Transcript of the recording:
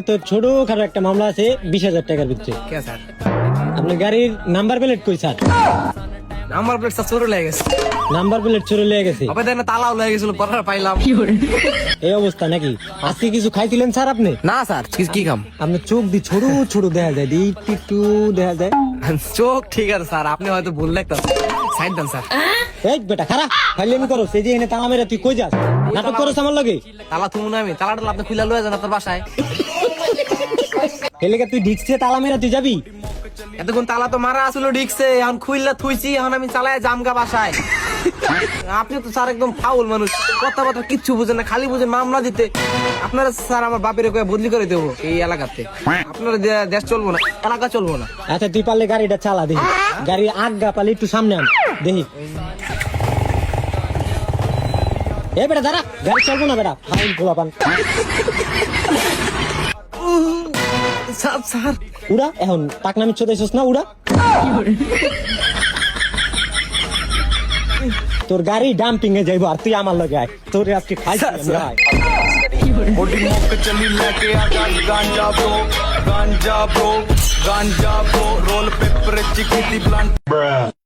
তো ছোটখাটো একটা মামলা আছে 20,000 টাকার ভিতরে। কে স্যার? আপনার গাড়ির নাম্বার প্লেট কই স্যার? নাম্বার প্লেট স্যার চোর লেগে গেছে। নাম্বার প্লেট চুরি লেগে গেছে। আবার দেখেন তালাও লেগে গেছিল, পরে পাইলাম। এই অবস্থা নাকি? আজকে কিছু খাইছিলেন স্যার আপনি? না স্যার, কি কাম? আপনার চোখ দিয়ে ছোট ছোট দেখা যায়, একটু দেখা যায়। চোখ ঠিক আছে স্যার, আপনি হয়তো ভুল দেখতেছেন। সাইড দেন স্যার। এই বেটা খারাপ ফাইলেন করো, সেই যে এনে তালা মেরে তুই কই যাস? নাটক করছ আমার লগে? তালা থুমু না আমি, তালাটা আপনি খুলে লয়ে যান আপনার বাসায়। এলাকা তুই ডিক্সে তালা মেরে তুই যাবি? এতক্ষণ তালা তো মারা আসলো ডিক্সে, এখন খুললা থুইছি, এখন আমি চালায় জামগা বাসায়। আপনি তো স্যার একদম ফাউল মানুষ, কথা কথা কিচ্ছু বুঝেন না, খালি বুঝেন মামলা দিতে। আপনারা স্যার আমার বাপের কয়ে বদলি করে দেবো এই এলাকাতে। আপনারা দেশ চলবো না, এলাকা চলবো না। আচ্ছা তুই পারলে গাড়িটা চালা দেখি, গাড়ির আজ্ঞা পালে একটু সামনে আন দেখি। এ বেটা দাঁড়া, গাড়ি চলবো না বেটা, ফাইল গোলাপান। স্যার স্যার উড়া এখন পাকনামি চোদাইছস না, উড়া। তোর গাড়ি ডাম্পিং এ যাইবো আর তুই আমার লগে আয়, তোর আজকে খাইছি আমরা। मोटी मुख चली लेके आ गांजा ब्रो, गांजा ब्रो, गांजा ब्रो, रोल पेपर चिकी ब्लंट